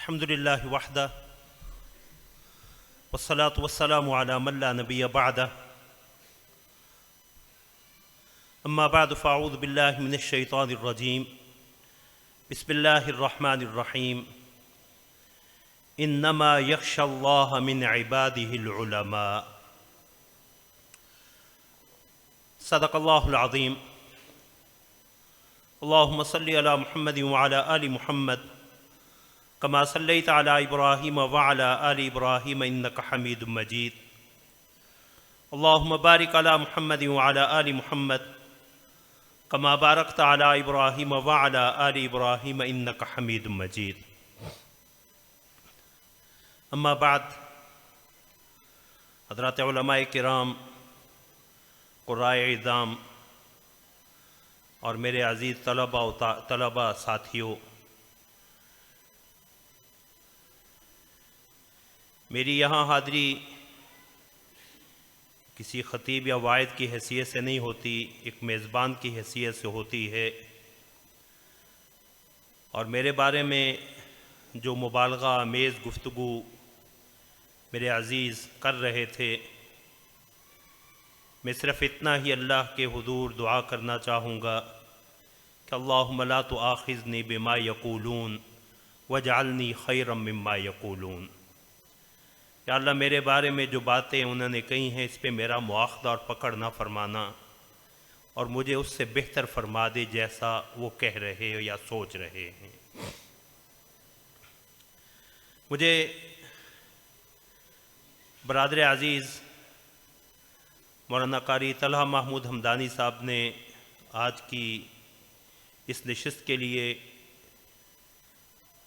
الحمد للہ وحدہ والصلاة والسلام علی من لا نبی بعدہ اما بعد فاعوذ باللہ من الشیطان الرجیم بسم اللہ الرحمن الرحیم انما یخشی اللہ من عبادہ العلماء صدق اللہ العظیم اللہم صلی علی محمد وعلی آل محمد کما صلیت علی ابراہیم وعلی آل ابراہیم انک حمید مجید اللہم بارک علی محمد وعلی آل محمد کما بارکت علی ابراہیم وعلی آل ابراہیم انک حمید مجید اما بعد حضرات علماء کرام، قرائے اعظام اور میرے عزیز طلباء ساتھیوں، میری یہاں حاضری کسی خطیب یا واعظ کی حیثیت سے نہیں ہوتی، ایک میزبان کی حیثیت سے ہوتی ہے، اور میرے بارے میں جو مبالغہ آمیز گفتگو میرے عزیز کر رہے تھے، میں صرف اتنا ہی اللہ کے حضور دعا کرنا چاہوں گا کہ اللہم لا تؤاخذنی بما یقولون واجعلنی خیرا مما یقولون۔ یا اللہ، میرے بارے میں جو باتیں انہوں نے کہی ہیں اس پہ میرا مواخذہ اور پکڑ نہ فرمانا، اور مجھے اس سے بہتر فرما دے جیسا وہ کہہ رہے یا سوچ رہے ہیں۔ مجھے برادر عزیز مولانا قاری طلحہ محمود حمدانی صاحب نے آج کی اس نشست کے لیے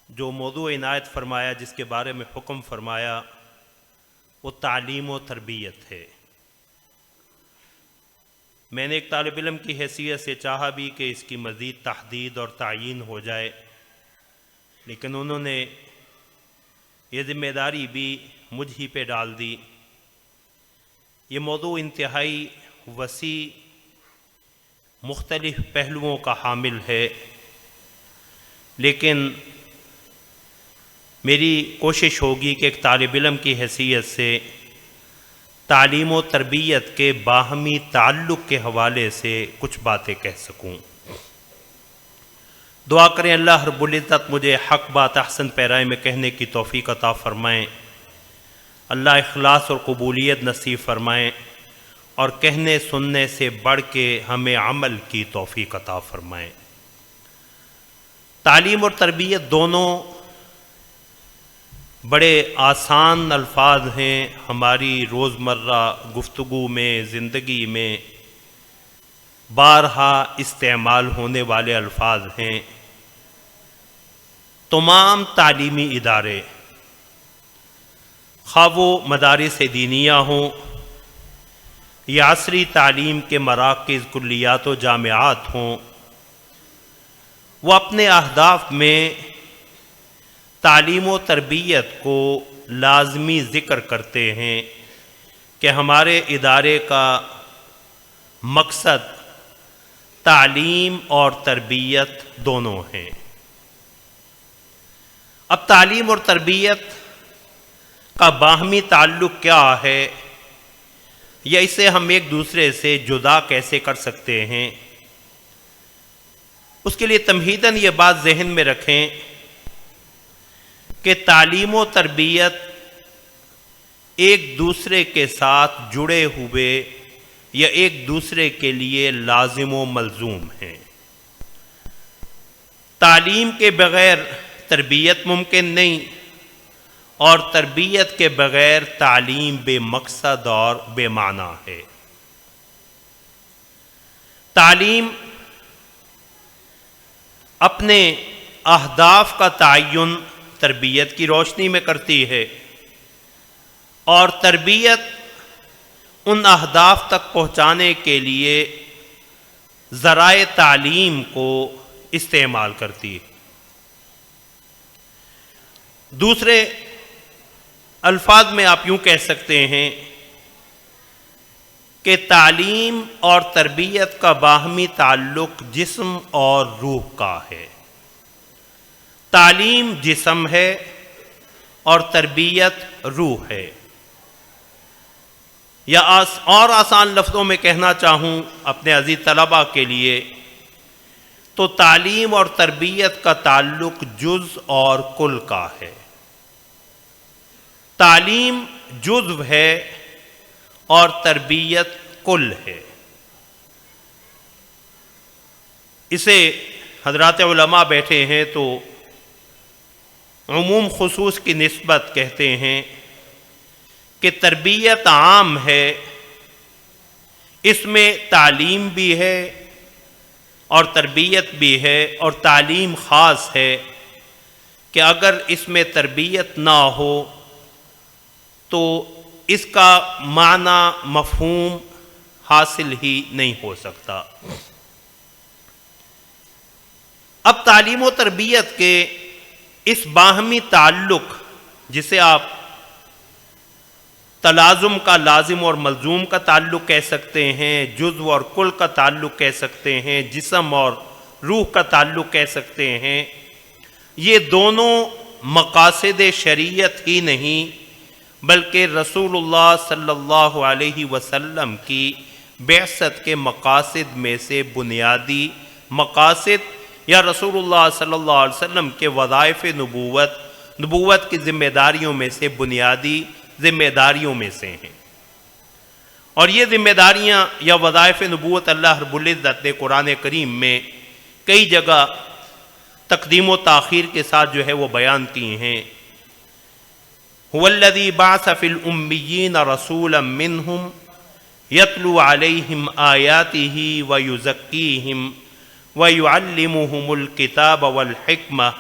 جو موضوع عنایت فرمایا، جس کے بارے میں حکم فرمایا، وہ تعلیم و تربیت ہے۔ میں نے ایک طالب علم کی حیثیت سے چاہا بھی کہ اس کی مزید تحدید اور تعیین ہو جائے، لیکن انہوں نے یہ ذمہ داری بھی مجھ ہی پہ ڈال دی۔ یہ موضوع انتہائی وسیع مختلف پہلوؤں کا حامل ہے، لیکن میری کوشش ہوگی کہ ایک طالب علم کی حیثیت سے تعلیم و تربیت کے باہمی تعلق کے حوالے سے کچھ باتیں کہہ سکوں۔ دعا کریں اللہ رب العزت مجھے حق بات احسن پیرائی میں کہنے کی توفیق عطا فرمائیں، اللہ اخلاص اور قبولیت نصیب فرمائیں، اور کہنے سننے سے بڑھ کے ہمیں عمل کی توفیق عطا فرمائیں۔ تعلیم اور تربیت دونوں بڑے آسان الفاظ ہیں، ہماری روزمرہ گفتگو میں، زندگی میں بارہا استعمال ہونے والے الفاظ ہیں۔ تمام تعلیمی ادارے، خواہ وہ مدارس دینیہ ہوں یا عصری تعلیم کے مراکز، کلیات و جامعات ہوں، وہ اپنے اہداف میں تعلیم و تربیت کو لازمی ذکر کرتے ہیں کہ ہمارے ادارے کا مقصد تعلیم اور تربیت دونوں ہیں۔ اب تعلیم اور تربیت کا باہمی تعلق کیا ہے، یا اسے ہم ایک دوسرے سے جدا کیسے کر سکتے ہیں؟ اس کے لیے تمہیداً یہ بات ذہن میں رکھیں کہ تعلیم و تربیت ایک دوسرے کے ساتھ جڑے ہوئے یا ایک دوسرے کے لیے لازم و ملزوم ہیں۔ تعلیم کے بغیر تربیت ممکن نہیں، اور تربیت کے بغیر تعلیم بے مقصد اور بے معنی ہے۔ تعلیم اپنے اہداف کا تعین تربیت کی روشنی میں کرتی ہے، اور تربیت ان اہداف تک پہنچانے کے لیے ذرائع تعلیم کو استعمال کرتی ہے۔ دوسرے الفاظ میں آپ یوں کہہ سکتے ہیں کہ تعلیم اور تربیت کا باہمی تعلق جسم اور روح کا ہے۔ تعلیم جسم ہے اور تربیت روح ہے۔ یا اور آسان لفظوں میں کہنا چاہوں اپنے عزیز طلباء کے لیے تو تعلیم اور تربیت کا تعلق جز اور کل کا ہے۔ تعلیم جزو ہے اور تربیت کل ہے۔ اسے حضرات علماء بیٹھے ہیں تو عموم خصوص کی نسبت کہتے ہیں کہ تربیت عام ہے، اس میں تعلیم بھی ہے اور تربیت بھی ہے، اور تعلیم خاص ہے کہ اگر اس میں تربیت نہ ہو تو اس کا معنی مفہوم حاصل ہی نہیں ہو سکتا۔ اب تعلیم و تربیت کے اس باہمی تعلق جسے آپ تلازم کا لازم اور ملزوم کا تعلق کہہ سکتے ہیں، جزو اور کل کا تعلق کہہ سکتے ہیں، جسم اور روح کا تعلق کہہ سکتے ہیں، یہ دونوں مقاصد شریعت ہی نہیں بلکہ رسول اللہ صلی اللہ علیہ وسلم کی بعثت کے مقاصد میں سے بنیادی مقاصد یا رسول اللہ صلی اللہ علیہ وسلم کے وظائف نبوت کی ذمہ داریوں میں سے بنیادی ذمہ داریوں میں سے ہیں۔ اور یہ ذمہ داریاں یا وظائف نبوت اللہ رب العزت نے قرآن کریم میں کئی جگہ تقدیم و تاخیر کے ساتھ جو ہے وہ بیان کی ہیں۔ هو الذی بعث فی الامیین رسولا منہم یتلو علیہم آیاتہ ویزکیہم وَيُعَلِّمُهُمُ الْكِتَابَ وَالْحِكْمَةَ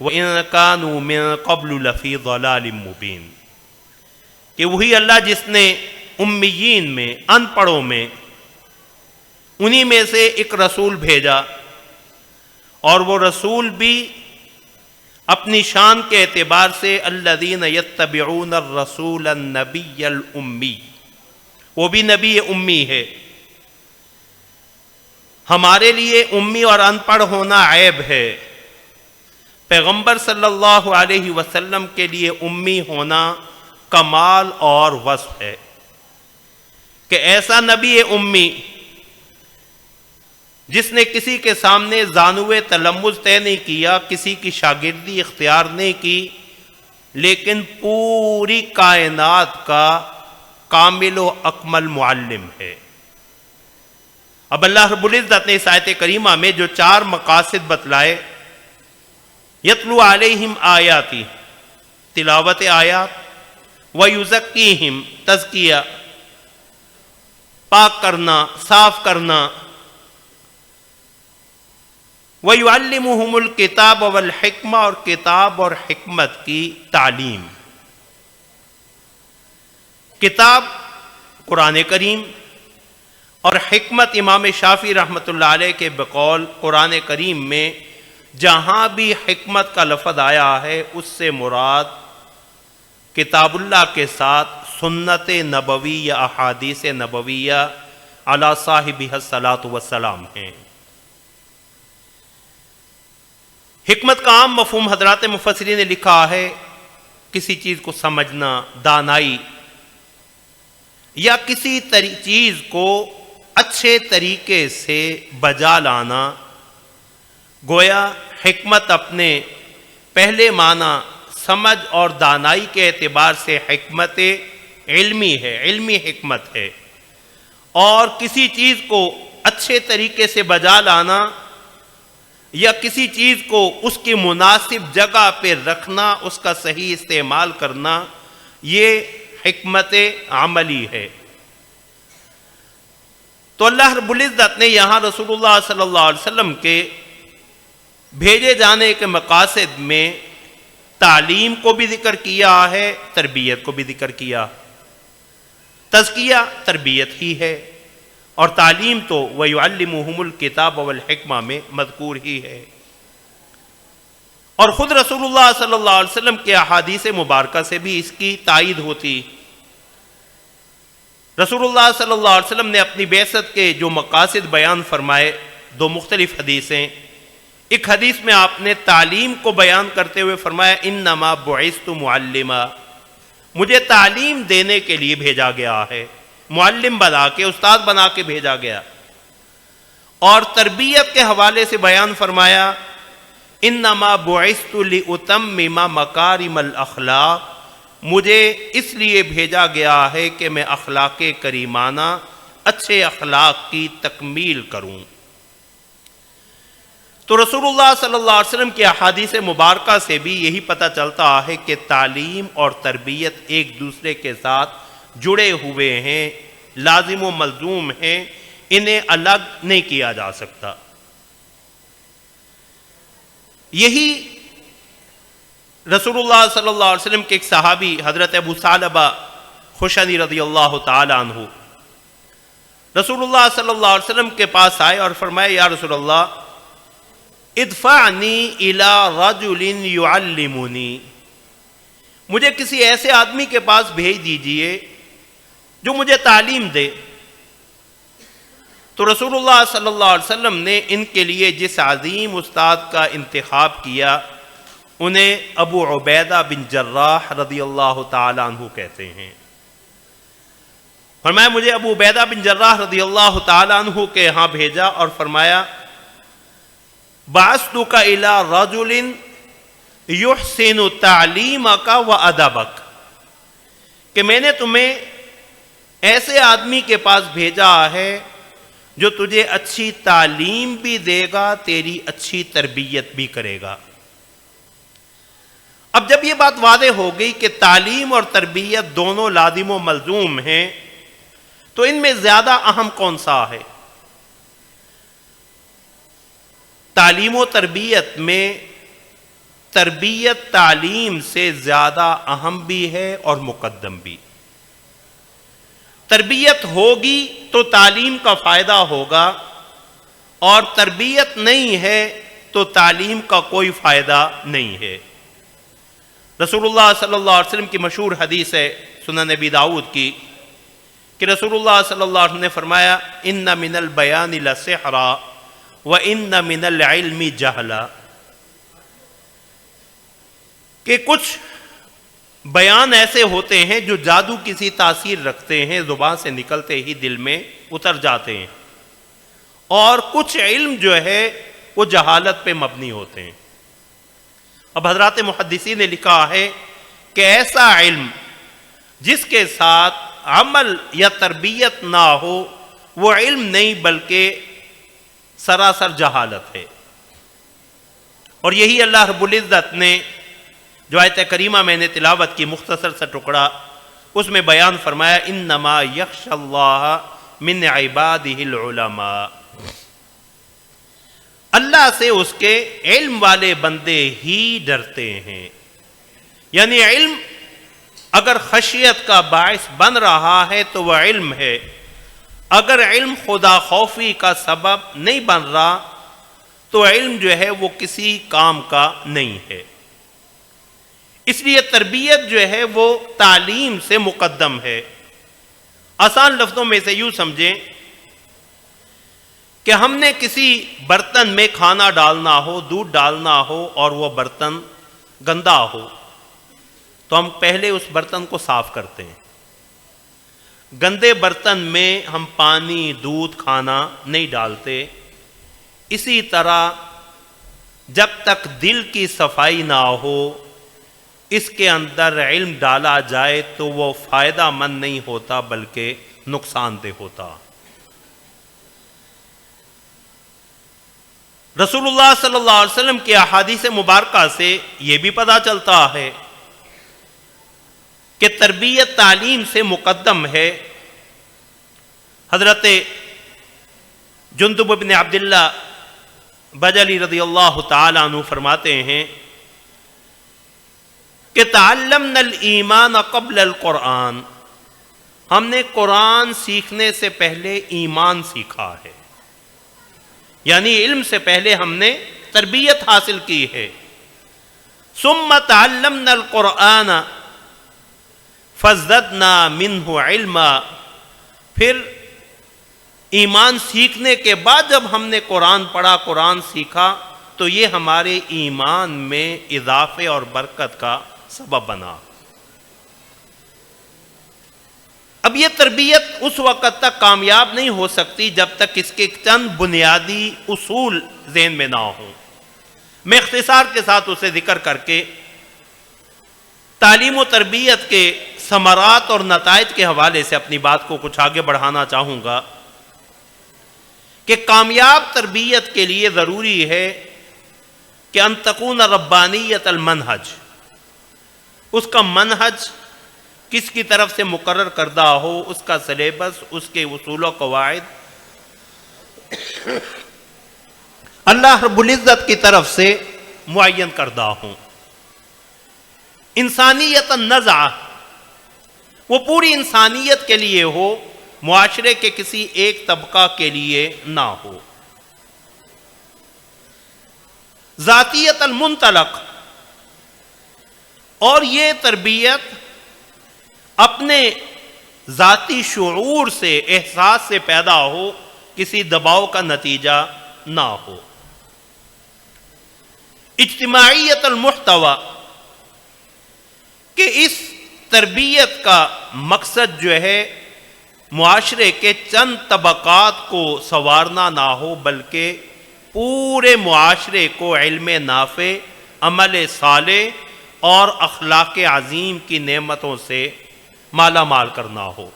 وَإِن كَانُوا مِن قَبْلُ لَفِي ضَلَالٍ مُبِينٍ کہ وہی اللہ جس نے امیین میں، ان پڑھوں میں، انہی میں سے ایک رسول بھیجا، اور وہ رسول بھی اپنی شان کے اعتبار سے الذین یتبعون الرسول النبی الامی، وہ بھی نبی امی ہے۔ ہمارے لیے امی اور ان پڑھ ہونا عیب ہے، پیغمبر صلی اللہ علیہ وسلم کے لیے امی ہونا کمال اور وصف ہے کہ ایسا نبی امی جس نے کسی کے سامنے زانوے تلمذ طے نہیں کیا، کسی کی شاگردی اختیار نہیں کی، لیکن پوری کائنات کا کامل و اکمل معلم ہے۔ اب اللہ رب العزت نے اس آیت کریمہ میں جو 4 مقاصد بتلائے، یتلو علیہم آیاتی، تلاوت آیات، ویزکیہم، تزکیہ، پاک کرنا، صاف کرنا، ویعلمہم الکتاب والحکمہ، اور کتاب اور حکمت کی تعلیم۔ کتاب قرآن کریم اور حکمت امام شافعی رحمۃ اللہ علیہ کے بقول قرآن کریم میں جہاں بھی حکمت کا لفظ آیا ہے اس سے مراد کتاب اللہ کے ساتھ سنت نبوی یا احادیث نبویہ علی صاحبہ الصلاۃ والسلام ہیں۔ حکمت کا عام مفہوم حضرات مفسرین نے لکھا ہے کسی چیز کو سمجھنا، دانائی، یا کسی چیز کو اچھے طریقے سے بجا لانا۔ گویا حکمت اپنے پہلے معنی سمجھ اور دانائی کے اعتبار سے حکمت علمی ہے، علمی حکمت ہے، اور کسی چیز کو اچھے طریقے سے بجا لانا یا کسی چیز کو اس کی مناسب جگہ پہ رکھنا، اس کا صحیح استعمال کرنا، یہ حکمت عملی ہے۔ تو اللہ رب العزت نے یہاں رسول اللہ صلی اللہ علیہ وسلم کے بھیجے جانے کے مقاصد میں تعلیم کو بھی ذکر کیا ہے، تربیت کو بھی ذکر کیا۔ تزکیہ تربیت ہی ہے، اور تعلیم تو وَيُعَلِّمُهُمُ الْكِتَابَ وَالْحِكْمَةَ میں مذکور ہی ہے۔ اور خود رسول اللہ صلی اللہ علیہ وسلم کے احادیث مبارکہ سے بھی اس کی تائید ہوتی۔ رسول اللہ صلی اللہ علیہ وسلم نے اپنی بعثت کے جو مقاصد بیان فرمائے، 2 مختلف حدیثیں، ایک حدیث میں آپ نے تعلیم کو بیان کرتے ہوئے فرمایا انما بعثت معلما، مجھے تعلیم دینے کے لیے بھیجا گیا ہے، معلم بنا کے، استاد بنا کے بھیجا گیا۔ اور تربیت کے حوالے سے بیان فرمایا انما بعثت لاتمم مکارم الاخلاق، مجھے اس لیے بھیجا گیا ہے کہ میں اخلاق کریمانہ، اچھے اخلاق کی تکمیل کروں۔ تو رسول اللہ صلی اللہ علیہ وسلم کی احادیث مبارکہ سے بھی یہی پتہ چلتا ہے کہ تعلیم اور تربیت ایک دوسرے کے ساتھ جڑے ہوئے ہیں، لازم و ملزوم ہیں، انہیں الگ نہیں کیا جا سکتا۔ یہی رسول اللہ صلی اللہ علیہ وسلم کے ایک صحابی حضرت ابو ثعلبہ خشنی رضی اللہ تعالی عنہ رسول اللہ صلی اللہ علیہ وسلم کے پاس آئے اور فرمائے یا رسول اللہ ادفعنی الی رجل یعلمنی، مجھے کسی ایسے آدمی کے پاس بھیج دیجئے جو مجھے تعلیم دے۔ تو رسول اللہ صلی اللہ علیہ وسلم نے ان کے لیے جس عظیم استاد کا انتخاب کیا انہیں ابو عبیدہ بن جراح رضی اللہ تعالی عنہ کہتے ہیں۔ فرمایا مجھے ابو عبیدہ بن جراح رضی اللہ تعالی عنہ کے ہاں بھیجا اور فرمایا بعثتک الی رجل یحسن تعلیمک و ادبک، کہ میں نے تمہیں ایسے آدمی کے پاس بھیجا ہے جو تجھے اچھی تعلیم بھی دے گا، تیری اچھی تربیت بھی کرے گا۔ اب جب یہ بات واضح ہو گئی کہ تعلیم اور تربیت دونوں لازم و ملزوم ہیں، تو ان میں زیادہ اہم کون سا ہے؟ تعلیم و تربیت میں تربیت تعلیم سے زیادہ اہم بھی ہے اور مقدم بھی۔ تربیت ہوگی تو تعلیم کا فائدہ ہوگا، اور تربیت نہیں ہے تو تعلیم کا کوئی فائدہ نہیں ہے۔ رسول اللہ صلی اللہ علیہ وسلم کی مشہور حدیث ہے سنن نبی داؤد کی کہ رسول اللہ صلی اللہ علیہ وسلم نے فرمایا ان من البیان لسحرا وان من العلم جہلا، کہ کچھ بیان ایسے ہوتے ہیں جو جادو کسی تاثیر رکھتے ہیں، زبان سے نکلتے ہی دل میں اتر جاتے ہیں، اور کچھ علم جو ہے وہ جہالت پہ مبنی ہوتے ہیں۔ اب حضرات محدثین نے لکھا ہے کہ ایسا علم جس کے ساتھ عمل یا تربیت نہ ہو وہ علم نہیں بلکہ سراسر جہالت ہے۔ اور یہی اللہ رب العزت نے جو آیت کریمہ میں نے تلاوت کی مختصر سا ٹکڑا اس میں بیان فرمایا انما یخشی اللہ من عبادہ العلماء، اللہ سے اس کے علم والے بندے ہی ڈرتے ہیں۔ یعنی علم اگر خشیت کا باعث بن رہا ہے تو وہ علم ہے، اگر علم خدا خوفی کا سبب نہیں بن رہا تو علم جو ہے وہ کسی کام کا نہیں ہے۔ اس لیے تربیت جو ہے وہ تعلیم سے مقدم ہے۔ آسان لفظوں میں سے یوں سمجھیں کہ ہم نے کسی برتن میں کھانا ڈالنا ہو، دودھ ڈالنا ہو اور وہ برتن گندا ہو تو ہم پہلے اس برتن کو صاف کرتے ہیں۔ گندے برتن میں ہم پانی، دودھ، کھانا نہیں ڈالتے۔ اسی طرح جب تک دل کی صفائی نہ ہو اس کے اندر علم ڈالا جائے تو وہ فائدہ مند نہیں ہوتا بلکہ نقصان دہ ہوتا۔ رسول اللہ صلی اللہ علیہ وسلم کی احادیث مبارکہ سے یہ بھی پتہ چلتا ہے کہ تربیت تعلیم سے مقدم ہے۔ حضرت جندب بن عبداللہ بجلی رضی اللہ تعالی عنہ فرماتے ہیں کہ تعلمنا الایمان قبل القرآن، ہم نے قرآن سیکھنے سے پہلے ایمان سیکھا ہے، یعنی علم سے پہلے ہم نے تربیت حاصل کی ہے۔ ثم تعلمنا القرآن فازددنا منہ علما، پھر ایمان سیکھنے کے بعد جب ہم نے قرآن پڑھا، قرآن سیکھا تو یہ ہمارے ایمان میں اضافے اور برکت کا سبب بنا۔ اب یہ تربیت اس وقت تک کامیاب نہیں ہو سکتی جب تک اس کے چند بنیادی اصول ذہن میں نہ ہوں۔ میں اختصار کے ساتھ اسے ذکر کر کے تعلیم و تربیت کے ثمرات اور نتائج کے حوالے سے اپنی بات کو کچھ آگے بڑھانا چاہوں گا کہ کامیاب تربیت کے لیے ضروری ہے کہ ان تکون ربانیت المنہج، اس کا منہج کس کی طرف سے مقرر کردہ ہو، اس کا سلیبس، اس کے اصول و قواعد اللہ رب العزت کی طرف سے معین کردہ ہوں۔ انسانیت النزعہ، وہ پوری انسانیت کے لیے ہو، معاشرے کے کسی ایک طبقہ کے لیے نہ ہو۔ ذاتیت المنطلق، اور یہ تربیت اپنے ذاتی شعور سے، احساس سے پیدا ہو، کسی دباؤ کا نتیجہ نہ ہو۔ اجتماعیت المحتوی، کہ اس تربیت کا مقصد جو ہے معاشرے کے چند طبقات کو سنوارنا نہ ہو، بلکہ پورے معاشرے کو علم نافع، عمل صالح اور اخلاق عظیم کی نعمتوں سے مالا مال کرنا ہو۔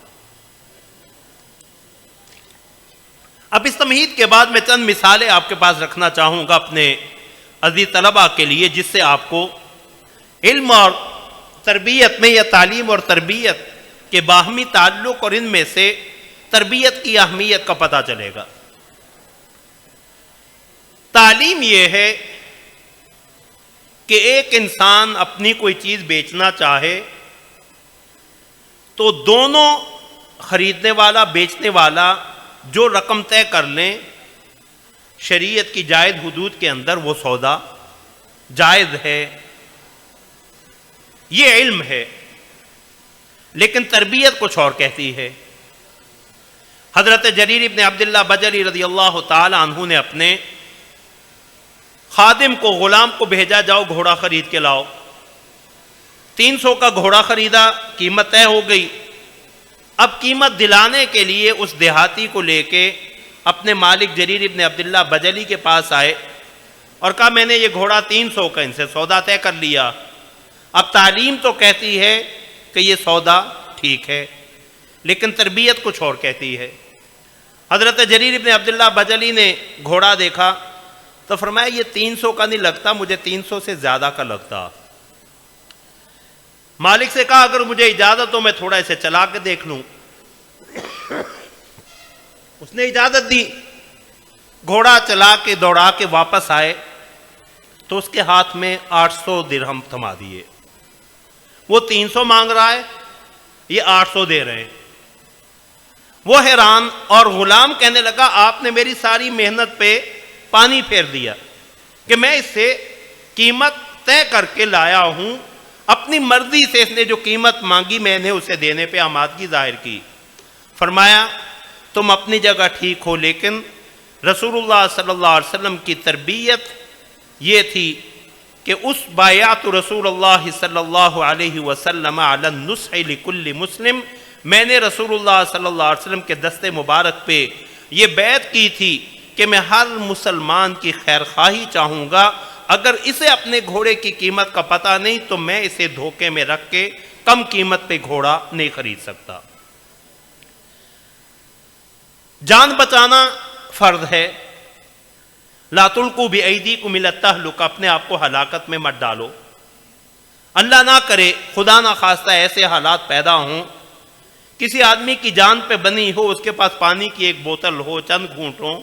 اب اس تمہید کے بعد میں چند مثالیں آپ کے پاس رکھنا چاہوں گا اپنے عزیز طلباء کے لیے، جس سے آپ کو علم اور تربیت میں یا تعلیم اور تربیت کے باہمی تعلق اور ان میں سے تربیت کی اہمیت کا پتہ چلے گا۔ تعلیم یہ ہے کہ ایک انسان اپنی کوئی چیز بیچنا چاہے تو دونوں خریدنے والا بیچنے والا جو رقم طے کر لیں شریعت کی جائز حدود کے اندر، وہ سودا جائز ہے، یہ علم ہے۔ لیکن تربیت کچھ اور کہتی ہے۔ حضرت جریر ابن عبداللہ بجلی رضی اللہ تعالی عنہ نے اپنے خادم کو، غلام کو بھیجا، جاؤ گھوڑا خرید کے لاؤ۔ 300 کا گھوڑا خریدا، قیمت طے ہو گئی۔ اب قیمت دلانے کے لیے اس دیہاتی کو لے کے اپنے مالک جریر ابن عبداللہ بجلی کے پاس آئے اور کہا میں نے یہ گھوڑا 300 کا ان سے سودا طے کر لیا۔ اب تعلیم تو کہتی ہے کہ یہ سودا ٹھیک ہے، لیکن تربیت کچھ اور کہتی ہے۔ حضرت جریر ابن عبداللہ بجلی نے گھوڑا دیکھا تو فرمایا یہ 300 کا نہیں لگتا، مجھے 300 سے زیادہ کا لگتا۔ مالک سے کہا اگر مجھے اجازت ہو میں تھوڑا اسے چلا کے دیکھ لوں۔ اس نے اجازت دی، گھوڑا چلا کے دوڑا کے واپس آئے تو اس کے ہاتھ میں 800 درہم تھما دیے۔ وہ 300 مانگ رہا ہے، یہ 800 دے رہے ہیں۔ وہ حیران، اور غلام کہنے لگا آپ نے میری ساری محنت پہ پانی پھیر دیا کہ میں اس سے قیمت طے کر کے لایا ہوں، اپنی مرضی سے اس نے جو قیمت مانگی میں نے اسے دینے پہ آمادگی ظاہر کی۔ فرمایا تم اپنی جگہ ٹھیک ہو، لیکن رسول اللہ صلی اللہ علیہ وسلم کی تربیت یہ تھی کہ اس بایعت رسول اللہ صلی اللہ علیہ وسلم علی النصح لکل مسلم، میں نے رسول اللہ صلی اللہ علیہ وسلم کے دست مبارک پہ یہ بیعت کی تھی کہ میں ہر مسلمان کی خیر خواہی چاہوں گا، اگر اسے اپنے گھوڑے کی قیمت کا پتہ نہیں تو میں اسے دھوکے میں رکھ کے کم قیمت پہ گھوڑا نہیں خرید سکتا۔ جان بچانا فرض ہے۔ لا تلقوا بأیدیکم الی التہلکہ، اپنے آپ کو ہلاکت میں مت ڈالو۔ اللہ نہ کرے، خدا نہ خواستہ ایسے حالات پیدا ہوں کسی آدمی کی جان پہ بنی ہو، اس کے پاس پانی کی ایک بوتل ہو، چند گھونٹ ہو،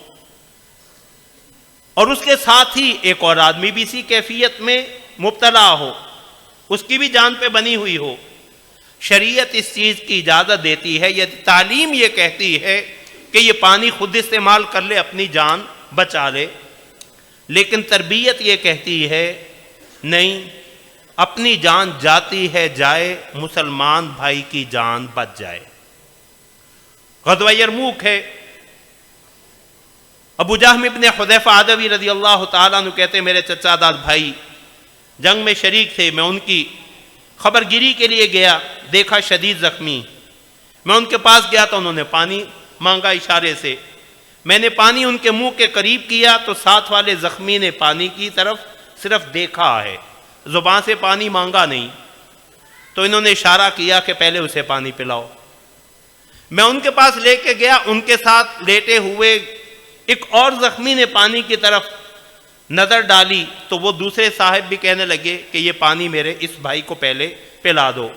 اور اس کے ساتھ ہی ایک اور آدمی بھی اسی کیفیت میں مبتلا ہو، اس کی بھی جان پہ بنی ہوئی ہو۔ شریعت اس چیز کی اجازت دیتی ہے، یہ تعلیم یہ کہتی ہے کہ یہ پانی خود استعمال کر لے، اپنی جان بچا لے، لیکن تربیت یہ کہتی ہے نہیں، اپنی جان جاتی ہے جائے، مسلمان بھائی کی جان بچ جائے۔ غزوہ یرموک ہے، ابو جہم ابن حذیفہ عدوی رضی اللہ تعالیٰ عنہ کہتے ہیں میرے چچا داد بھائی جنگ میں شریک تھے، میں ان کی خبر گیری کے لیے گیا، دیکھا شدید زخمی، میں ان کے پاس گیا تو انہوں نے پانی مانگا اشارے سے، میں نے پانی ان کے منہ کے قریب کیا تو ساتھ والے زخمی نے پانی کی طرف صرف دیکھا ہے، زبان سے پانی مانگا نہیں، تو انہوں نے اشارہ کیا کہ پہلے اسے پانی پلاؤ۔ میں ان کے پاس لے کے گیا، ان کے ساتھ لیٹے ہوئے ایک اور زخمی نے پانی کی طرف نظر ڈالی تو وہ دوسرے صاحب بھی کہنے لگے کہ یہ پانی میرے اس بھائی کو پہلے پلا دو۔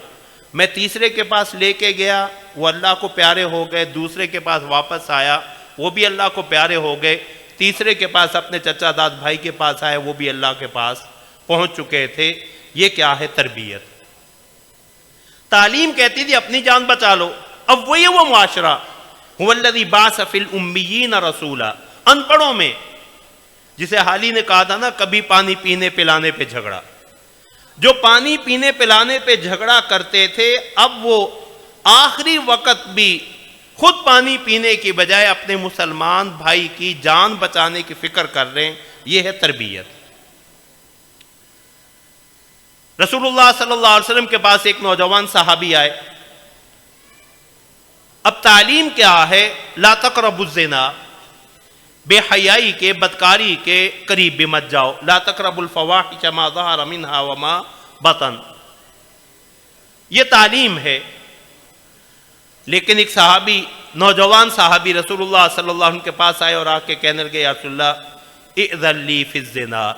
میں تیسرے کے پاس لے کے گیا، وہ اللہ کو پیارے ہو گئے، دوسرے کے پاس واپس آیا، وہ بھی اللہ کو پیارے ہو گئے، تیسرے کے پاس اپنے چچا داد بھائی کے پاس آئے، وہ بھی اللہ کے پاس پہنچ چکے تھے۔ یہ کیا ہے؟ تربیت۔ تعلیم کہتی تھی اپنی جان بچا لو، اب وہی وہ معاشرہ هو الذی بعث فی الامیین رسولا، ان پڑھوں میں، جسے حالی نے کہا تھا نا کبھی پانی پینے پلانے پہ جھگڑا، جو پانی پینے پلانے پہ جھگڑا کرتے تھے اب وہ آخری وقت بھی خود پانی پینے کی بجائے اپنے مسلمان بھائی کی جان بچانے کی فکر کر رہے ہیں۔ یہ ہے تربیت۔ رسول اللہ صلی اللہ علیہ وسلم کے پاس ایک نوجوان صحابی آئے، اب تعلیم کیا ہے؟ لا تقربوا الزنا، بے حیائی کے، بدکاری کے قریب بھی مت جاؤ، لا تقربوا الفواحش ما ظہر منها وما بطن، یہ تعلیم ہے۔ لیکن ایک صحابی، نوجوان صحابی رسول اللہ صلی اللہ علیہ وسلم کے پاس آئے اور آ کے کہنے لگے یا رسول اللہ اذن لی فی الزنا،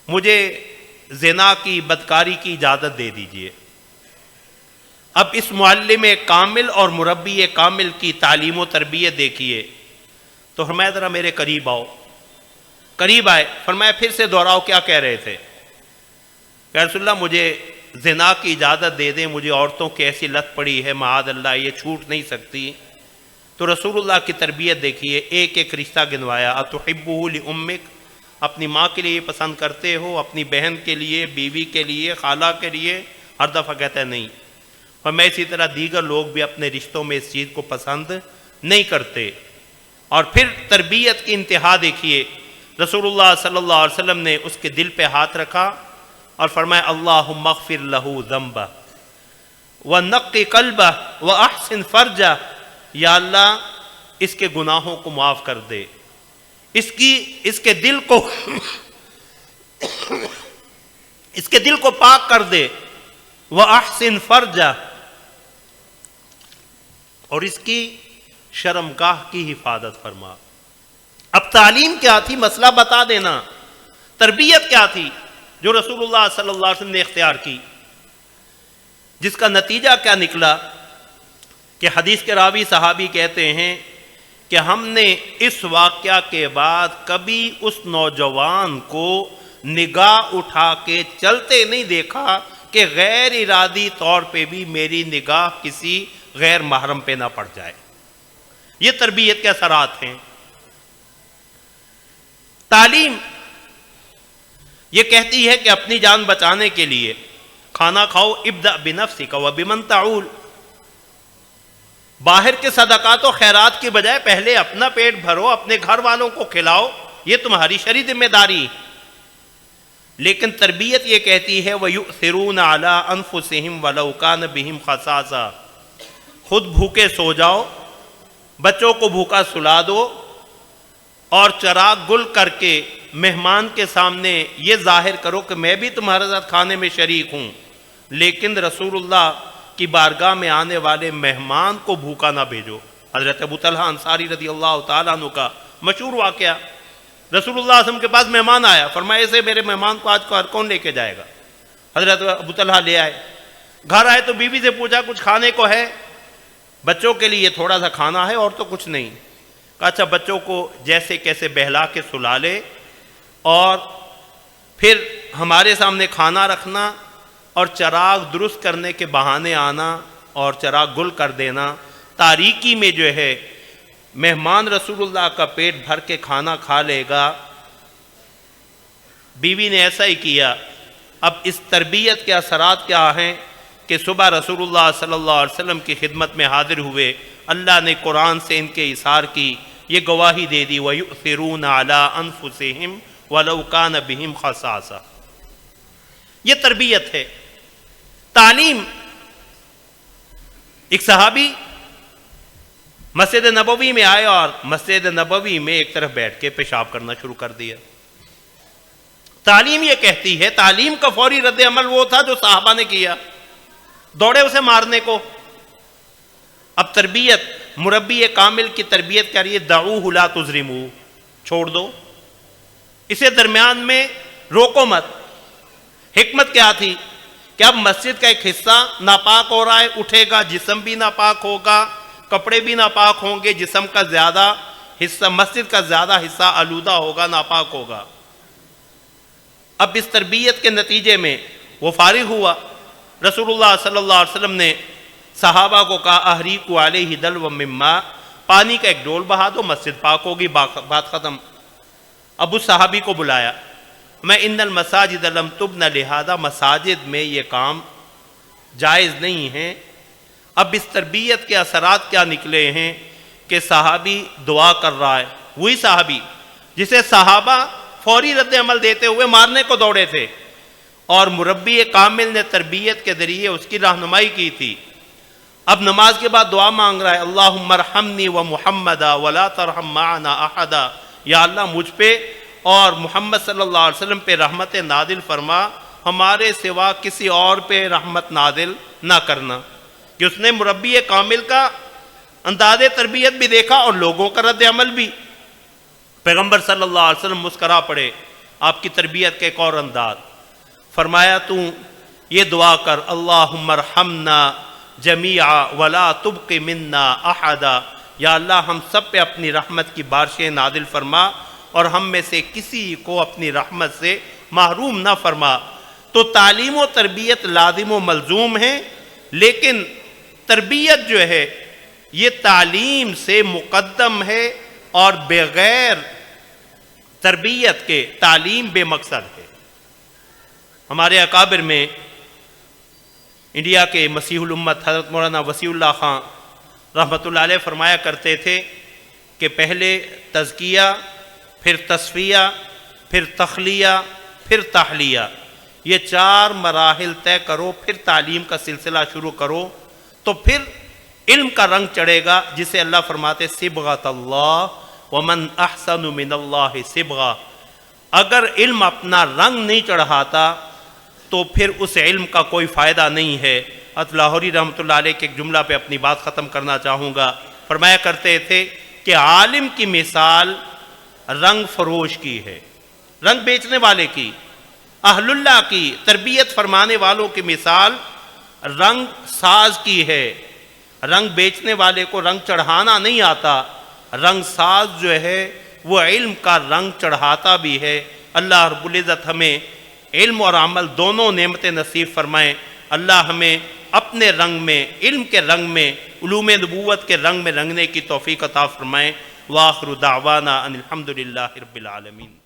مجھے زنا کی، بدکاری کی اجازت دے دیجئے۔ اب اس معلم کامل اور مربی کامل کی تعلیم و تربیت دیکھیے، تو فرمایا ذرا میرے قریب آؤ۔ قریب آئے، فرمایا پھر سے دہراؤ کیا کہہ رہے تھے؟ کہ رسول اللہ مجھے زنا کی اجازت دے دیں، مجھے عورتوں کی ایسی لت پڑی ہے معاذ اللہ، یہ چھوٹ نہیں سکتی۔ تو رسول اللہ کی تربیت دیکھیے، ایک ایک رشتہ گنوایا۔ اتحبہ لامک، اپنی ماں کے لیے پسند کرتے ہو، اپنی بہن کے لیے، بیوی کے لیے، خالہ کے لیے؟ ہر دفعہ کہتا ہے نہیں۔ اور میں اسی طرح دیگر لوگ بھی اپنے رشتوں میں اس چیز کو پسند نہیں کرتے۔ اور پھر تربیت کی انتہا دیکھیے، رسول اللہ صلی اللہ علیہ وسلم نے اس کے دل پہ ہاتھ رکھا اور فرمایا اللہم اغفر لہ ذنبہ ونقی قلبہ واحسن فرجہ، یا اللہ اس کے گناہوں کو معاف کر دے، اس کے دل کو پاک کر دے، واحسن فرجہ، اور اس کی شرمگاہ کی حفاظت فرما۔ اب تعلیم کیا تھی؟ مسئلہ بتا دینا۔ تربیت کیا تھی جو رسول اللہ صلی اللہ علیہ وسلم نے اختیار کی، جس کا نتیجہ کیا نکلا کہ حدیث کے راوی صحابی کہتے ہیں کہ ہم نے اس واقعہ کے بعد کبھی اس نوجوان کو نگاہ اٹھا کے چلتے نہیں دیکھا کہ غیر ارادی طور پہ بھی میری نگاہ کسی غیر محرم پہ نہ پڑ جائے۔ یہ تربیت کے اثرات ہیں۔ تعلیم یہ کہتی ہے کہ اپنی جان بچانے کے لیے کھانا کھاؤ، ابدأ بنفسک وبمن تعول، باہر کے صدقات و خیرات کی بجائے پہلے اپنا پیٹ بھرو، اپنے گھر والوں کو کھلاؤ، یہ تمہاری شرعی ذمہ داری۔ لیکن تربیت یہ کہتی ہے وَيُؤْثِرُونَ عَلَىٰ أَنفُسِهِمْ وَلَوْ كَانَ بِهِمْ خَصَاصَةٌ، خود بھوکے سو جاؤ، بچوں کو بھوکا سلا دو، اور چراغ گل کر کے مہمان کے سامنے یہ ظاہر کرو کہ میں بھی تمہارے ساتھ کھانے میں شریک ہوں، لیکن رسول اللہ کی بارگاہ میں آنے والے مہمان کو بھوکا نہ بھیجو۔ حضرت ابو طلحہ انصاری رضی اللہ تعالیٰ عنہ کا مشہور واقعہ، رسول اللہ صلی اللہ علیہ وسلم کے پاس مہمان آیا، فرمایا اسے میرے مہمان کو آج کون لے کے جائے گا؟ حضرت ابو طلحہ لے آئے، گھر آئے تو بیوی سے پوچھا کچھ کھانے کو ہے؟ بچوں کے لیے تھوڑا سا کھانا ہے اور تو کچھ نہیں۔ کہا اچھا بچوں کو جیسے کیسے بہلا کے سلا لے اور پھر ہمارے سامنے کھانا رکھنا اور چراغ درست کرنے کے بہانے آنا اور چراغ گل کر دینا، تاریکی میں جو ہے مہمان رسول اللہ کا پیٹ بھر کے کھانا کھا لے گا۔ بیوی نے ایسا ہی کیا۔ اب اس تربیت کے اثرات کیا ہیں کہ صبح رسول اللہ صلی اللہ علیہ وسلم کی خدمت میں حاضر ہوئے، اللہ نے قرآن سے ان کے اثار کی یہ گواہی دے دی وَيُؤْثِرُونَ عَلَىٰ أَنفُسِهِمْ وَلَوْ كَانَ بِهِمْ خَصَاصَةٌ. یہ تربیت ہے، تعلیم. ایک صحابی مسجد نبوی میں آئے اور مسجد نبوی میں ایک طرف بیٹھ کے پیشاب کرنا شروع کر دیا. تعلیم یہ کہتی ہے، تعلیم کا فوری رد عمل وہ تھا جو صحابہ نے کیا، دوڑے اسے مارنے کو. اب تربیت، مربی کامل کی تربیت کر رہی ہے دعوہ لا تظلموا، چھوڑ دو اسے، درمیان میں روکو مت. حکمت کیا تھی کہ اب مسجد کا ایک حصہ ناپاک ہو رہا ہے، اٹھے گا، جسم بھی ناپاک ہوگا، کپڑے بھی ناپاک ہوں گے، جسم کا زیادہ حصہ، مسجد کا زیادہ حصہ آلودہ ہوگا، ناپاک ہوگا. اب اس تربیت کے نتیجے میں وہ فارغ ہوا. رسول اللہ صلی اللہ علیہ وسلم نے صحابہ کو کہا احریقوا علیہ دلوا من ماء، پانی کا ایک ڈول بہا دو، مسجد پاک ہوگی، بات ختم. اب اس صحابی کو بلایا، میں ان المساجد لم تبن لہذا، مساجد میں یہ کام جائز نہیں ہے. اب اس تربیت کے اثرات کیا نکلے ہیں کہ صحابی دعا کر رہا ہے، وہی صحابی جسے صحابہ فوری رد عمل دیتے ہوئے مارنے کو دوڑے تھے، اور مربی کامل نے تربیت کے ذریعے اس کی رہنمائی کی تھی. اب نماز کے بعد دعا مانگ رہا ہے اللہم ارحمنی و محمدا ولا ترحم معنا احدا، یا اللہ مجھ پہ اور محمد صلی اللہ علیہ وسلم پہ رحمت نازل فرما، ہمارے سوا کسی اور پہ رحمت نازل نہ کرنا. کہ اس نے مربی کامل کا انداز تربیت بھی دیکھا اور لوگوں کا رد عمل بھی. پیغمبر صلی اللہ علیہ وسلم مسکرا پڑے. آپ کی تربیت کا ایک اور انداز، فرمایا تو یہ دعا کر اللہم ارحمنا جمیعا ولا تبق منا احدا، یا اللہ ہم سب پہ اپنی رحمت کی بارشیں نازل فرما اور ہم میں سے کسی کو اپنی رحمت سے محروم نہ فرما. تو تعلیم و تربیت لازم و ملزوم ہے، لیکن تربیت جو ہے یہ تعلیم سے مقدم ہے، اور بغیر تربیت کے تعلیم بے مقصد ہے. ہمارے اکابر میں انڈیا کے مسیح الامت حضرت مولانا وسیع اللہ خان رحمۃ اللہ علیہ فرمایا کرتے تھے کہ پہلے تزکیہ، پھر تصفیہ، پھر تخلیہ، پھر تحلیہ، یہ 4 مراحل طے کرو، پھر تعلیم کا سلسلہ شروع کرو، تو پھر علم کا رنگ چڑھے گا، جسے اللہ فرماتے صبغۃ اللہ ومن احسن من اللہ صبغہ. اگر علم اپنا رنگ نہیں چڑھاتا تو پھر اس علم کا کوئی فائدہ نہیں ہے. لاہوری رحمۃ اللہ علیہ کے ایک جملہ پہ اپنی بات ختم کرنا چاہوں گا. فرمایا کرتے تھے کہ عالم کی مثال رنگ فروش کی ہے، رنگ بیچنے والے کی. اہل اللہ کی تربیت فرمانے والوں کی مثال رنگ ساز کی ہے. رنگ بیچنے والے کو رنگ چڑھانا نہیں آتا، رنگ ساز جو ہے وہ علم کا رنگ چڑھاتا بھی ہے. اللہ رب العزت ہمیں علم اور عمل دونوں نعمتیں نصیب فرمائیں. اللہ ہمیں اپنے رنگ میں، علم کے رنگ میں، علوم نبوت کے رنگ میں رنگنے کی توفیق عطا فرمائیں. وآخر دعوانا ان الحمد للہ رب العالمین.